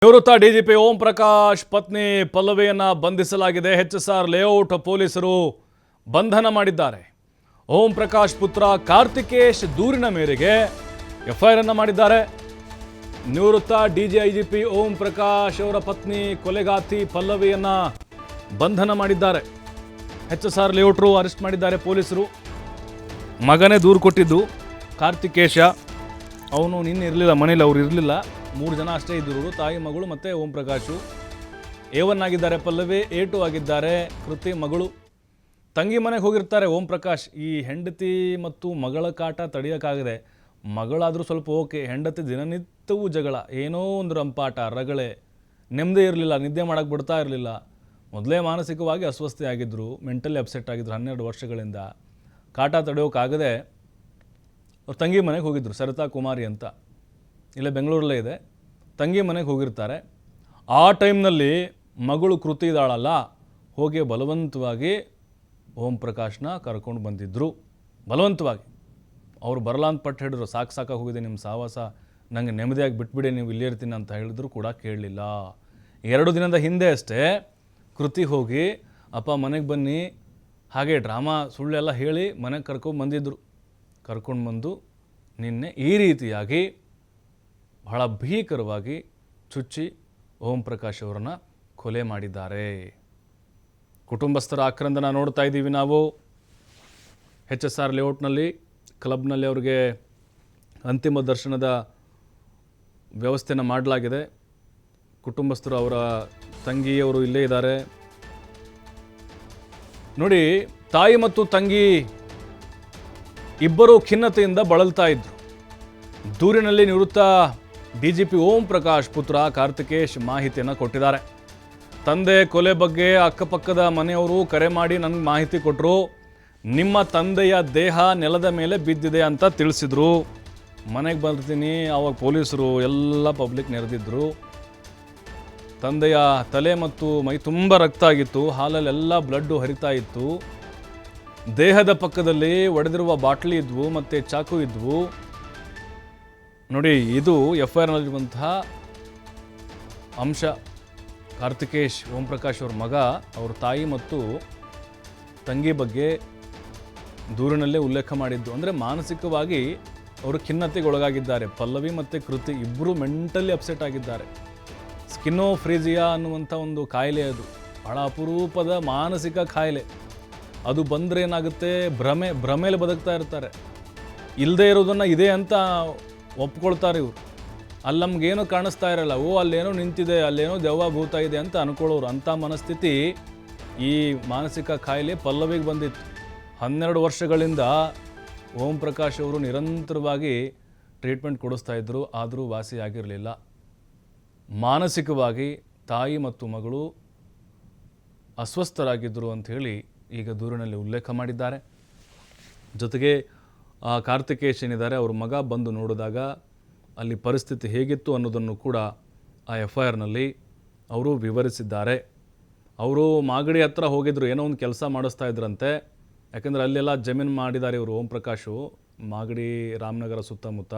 ನಿವೃತ್ತ ಡಿಜಿಪಿ ಓಂ ಪ್ರಕಾಶ್ ಪತ್ನಿ ಪಲ್ಲವಿಯನ್ನ ಬಂಧಿಸಲಾಗಿದೆ. HSR ಲೇಔಟ್ ಪೊಲೀಸರು ಬಂಧನ ಮಾಡಿದ್ದಾರೆ. ಓಂ ಪ್ರಕಾಶ್ ಪುತ್ರ ಕಾರ್ತಿಕೇಶ್ ದೂರಿನ ಮೇರೆಗೆ ಎಫ್ಐಆರ್ ಅನ್ನು ಮಾಡಿದ್ದಾರೆ. ನಿವೃತ್ತ ಡಿಜಿಪಿ ಓಂ ಪ್ರಕಾಶ್ ಅವರ ಪತ್ನಿ ಕೊಲೆಗಾತಿ ಪಲ್ಲವಿಯನ್ನ ಬಂಧನ ಮಾಡಿದ್ದಾರೆ. HSR ಲೇಔಟ್ರು ಅರೆಸ್ಟ್ ಮಾಡಿದ್ದಾರೆ ಪೊಲೀಸರು. ಮಗನೇ ದೂರು ಕೊಟ್ಟಿದ್ದು ಕಾರ್ತಿಕೇಶ. ಅವನು ನಿನ್ನೆ ಇರಲಿಲ್ಲ, ಮನೇಲಿ ಅವ್ರು ಇರಲಿಲ್ಲ. 3 ಜನ ಅಷ್ಟೇ ಇದ್ದರು, ತಾಯಿ ಮಗಳು ಮತ್ತು ಓಂ ಪ್ರಕಾಶು. A1 ಆಗಿದ್ದಾರೆ ಪಲ್ಲವಿ, A2 ಆಗಿದ್ದಾರೆ ಕೃತಿ ಮಗಳು. ತಂಗಿ ಮನೆಗೆ ಹೋಗಿರ್ತಾರೆ ಓಂ ಪ್ರಕಾಶ್. ಈ ಹೆಂಡತಿ ಮತ್ತು ಮಗಳ ಕಾಟ ತಡೆಯೋಕ್ಕಾಗದೆ, ಮಗಳಾದರೂ ಸ್ವಲ್ಪ ಓಕೆ, ಹೆಂಡತಿ ದಿನನಿತ್ಯವೂ ಜಗಳ, ಏನೋ ಒಂದು ರಂಪಾಟ, ರಗಳೆ, ನೆಮ್ಮದಿ ಇರಲಿಲ್ಲ, ನಿದ್ದೆ ಮಾಡೋಕ್ಕೆ ಬಿಡ್ತಾ ಇರಲಿಲ್ಲ. ಮೊದಲೇ ಮಾನಸಿಕವಾಗಿ ಅಸ್ವಸ್ಥೆ ಆಗಿದ್ದರು, ಮೆಂಟಲಿ ಅಪ್ಸೆಟ್ ಆಗಿದ್ದರು 12 ವರ್ಷಗಳಿಂದ. ಕಾಟ ತಡೆಯೋಕ್ಕಾಗದೆ ಅವ್ರ ತಂಗಿ ಮನೆಗೆ ಹೋಗಿದ್ದರು, ಸರಿತಾ ಕುಮಾರಿ ಅಂತ, ಇಲ್ಲೇ ಬೆಂಗಳೂರಲ್ಲೇ ಇದೆ. ತಂಗಿ ಮನೆಗೆ ಹೋಗಿರ್ತಾರೆ. ಆ ಟೈಮ್ನಲ್ಲಿ ಮಗಳು ಕೃತಿ ಇದ್ದಾಳಲ್ಲ, ಹೋಗಿ ಬಲವಂತವಾಗಿ ಓಂ ಪ್ರಕಾಶ್ನ ಕರ್ಕೊಂಡು ಬಂದಿದ್ದರು. ಬಲವಂತವಾಗಿ ಅವ್ರು ಬರಲ್ಲ ಅಂತ ಪಟ್ಟು ಹೇಳಿದ್ರು. ಸಾಕಾಗಿ ಹೋಗಿದೆ ನಿಮ್ಮ ಸಾವಾಸ, ನನಗೆ ನೆಮ್ಮದಿಯಾಗಿ ಬಿಟ್ಬಿಡಿ, ನೀವು ಇಲ್ಲೇ ಇರ್ತೀನಿ ಅಂತ ಹೇಳಿದ್ರು ಕೂಡ ಕೇಳಲಿಲ್ಲ. 2 ದಿನದ ಹಿಂದೆ ಅಷ್ಟೇ ಕೃತಿ ಹೋಗಿ ಅಪ್ಪ ಮನೆಗೆ ಬನ್ನಿ, ಹಾಗೆ ಡ್ರಾಮಾ ಸುಳ್ಳೆಲ್ಲ ಹೇಳಿ ಮನೆಗೆ ಕರ್ಕೊಂಡು ಬಂದು ನಿನ್ನೆ ಈ ರೀತಿಯಾಗಿ ಬಹಳ ಭೀಕರವಾಗಿ ಚುಚ್ಚಿ ಓಂ ಪ್ರಕಾಶ್ ಅವರನ್ನು ಕೊಲೆ ಮಾಡಿದ್ದಾರೆ. ಕುಟುಂಬಸ್ಥರ ಆಕ್ರಂದನ ನೋಡ್ತಾ ಇದ್ದೀವಿ ನಾವು. HSR ಲೇಔಟ್ನಲ್ಲಿ ಕ್ಲಬ್ನಲ್ಲಿ ಅವ್ರಿಗೆ ಅಂತಿಮ ದರ್ಶನದ ವ್ಯವಸ್ಥೆನ ಮಾಡಲಾಗಿದೆ. ಕುಟುಂಬಸ್ಥರು, ಅವರ ತಂಗಿಯವರು ಇಲ್ಲೇ ಇದ್ದಾರೆ ನೋಡಿ. ತಾಯಿ ಮತ್ತು ತಂಗಿ ಇಬ್ಬರು ಖಿನ್ನತೆಯಿಂದ ಬಳಲ್ತಾ ಇದ್ರು. ದೂರಿನಲ್ಲಿ ನಿವೃತ್ತ ಡಿಜಿಪಿ ಓಂ ಪ್ರಕಾಶ್ ಪುತ್ರ ಕಾರ್ತಿಕೇಶ್ ಮಾಹಿತಿಯನ್ನು ಕೊಟ್ಟಿದ್ದಾರೆ. ತಂದೆ ಕೊಲೆ ಬಗ್ಗೆ ಅಕ್ಕಪಕ್ಕದ ಮನೆಯವರು ಕರೆ ಮಾಡಿ ನನಗೆ ಮಾಹಿತಿ ಕೊಟ್ಟರು. ನಿಮ್ಮ ತಂದೆಯ ದೇಹ ನೆಲದ ಮೇಲೆ ಬಿದ್ದಿದೆ ಅಂತ ತಿಳಿಸಿದ್ರು. ಮನೆಗೆ ಬರ್ತೀನಿ, ಆವಾಗ ಪೊಲೀಸರು ಎಲ್ಲ ಪಬ್ಲಿಕ್ ನೆರೆದಿದ್ರು. ತಂದೆಯ ತಲೆ ಮತ್ತು ಮೈ ತುಂಬ ರಕ್ತ ಆಗಿತ್ತು, ಹಾಲಲ್ಲೆಲ್ಲ ಬ್ಲಡ್ಡು ಹರಿತಾ ಇತ್ತು. ದೇಹದ ಪಕ್ಕದಲ್ಲಿ ಒಡೆದಿರುವ ಬಾಟ್ಲಿ ಇದ್ವು ಮತ್ತು ಚಾಕು ಇದ್ವು ನೋಡಿ. ಇದು ಎಫ್ಐಆರ್ನಲ್ಲಿರುವಂತಹ ಅಂಶ. ಕಾರ್ತಿಕೇಶ್ ಓಂ ಪ್ರಕಾಶ್ ಅವ್ರ ಮಗ, ಅವ್ರ ತಾಯಿ ಮತ್ತು ತಂಗಿ ಬಗ್ಗೆ ದೂರಿನಲ್ಲೇ ಉಲ್ಲೇಖ ಮಾಡಿದ್ದು. ಅಂದರೆ ಮಾನಸಿಕವಾಗಿ ಅವರು ಖಿನ್ನತೆಗೊಳಗಾಗಿದ್ದಾರೆ. ಪಲ್ಲವಿ ಮತ್ತು ಕೃತಿ ಇಬ್ಬರು ಮೆಂಟಲಿ ಅಪ್ಸೆಟ್ ಆಗಿದ್ದಾರೆ. ಸ್ಕಿನೋಫ್ರೀಸಿಯಾ ಅನ್ನುವಂಥ ಒಂದು ಕಾಯಿಲೆ, ಅದು ಬಹಳ ಅಪರೂಪದ ಮಾನಸಿಕ ಕಾಯಿಲೆ. ಅದು ಬಂದರೆ ಏನಾಗುತ್ತೆ, ಭ್ರಮೇಲಿ ಬದುಕ್ತಾ ಇರ್ತಾರೆ. ಇಲ್ಲದೆ ಇರೋದನ್ನು ಇದೆ ಅಂತ ಒಪ್ಕೊಳ್ತಾರೆ ಇವರು. ಅಲ್ಲಿ ನಮಗೇನೋ ಕಾಣಿಸ್ತಾ ಇರಲ್ಲ, ಅಲ್ಲೇನೋ ನಿಂತಿದೆ, ಅಲ್ಲೇನೋ ದೆವ್ವ ಭೂತ ಇದೆ ಅಂತ ಅನ್ಕೊಳ್ಳೋರು. ಅಂಥ ಮನಸ್ಥಿತಿ, ಈ ಮಾನಸಿಕ ಕಾಯಿಲೆ ಪಲ್ಲವಿಗೆ ಬಂದಿತ್ತು. 12 ವರ್ಷಗಳಿಂದ ಓಂ ಪ್ರಕಾಶ್ ಅವರು ನಿರಂತರವಾಗಿ ಟ್ರೀಟ್ಮೆಂಟ್ ಕೊಡಿಸ್ತಾ ಇದ್ದರು, ಆದರೂ ವಾಸಿಯಾಗಿರಲಿಲ್ಲ. ಮಾನಸಿಕವಾಗಿ ತಾಯಿ ಮತ್ತು ಮಗಳು ಅಸ್ವಸ್ಥರಾಗಿದ್ದರು ಅಂಥೇಳಿ ಈಗ ದೂರಿನಲ್ಲಿ ಉಲ್ಲೇಖ ಮಾಡಿದ್ದಾರೆ. ಜೊತೆಗೆ ಕಾರ್ತಿಕೇಶ್ ಏನಿದ್ದಾರೆ, ಅವ್ರ ಮಗ ಬಂದು ನೋಡಿದಾಗ ಅಲ್ಲಿ ಪರಿಸ್ಥಿತಿ ಹೇಗಿತ್ತು ಅನ್ನೋದನ್ನು ಕೂಡ ಆ ಎಫ್ಐಆರ್ನಲ್ಲಿ ಅವರು ವಿವರಿಸಿದ್ದಾರೆ. ಅವರು ಮಾಗಡಿ ಹತ್ರ ಹೋಗಿದ್ರು, ಏನೋ ಒಂದು ಕೆಲಸ ಮಾಡಿಸ್ತಾ ಇದ್ರಂತೆ. ಯಾಕಂದರೆ ಅಲ್ಲೆಲ್ಲ ಜಮೀನು ಮಾಡಿದ್ದಾರೆ ಇವರು ಓಂ ಪ್ರಕಾಶು, ಮಾಗಡಿ ರಾಮನಗರ ಸುತ್ತಮುತ್ತ.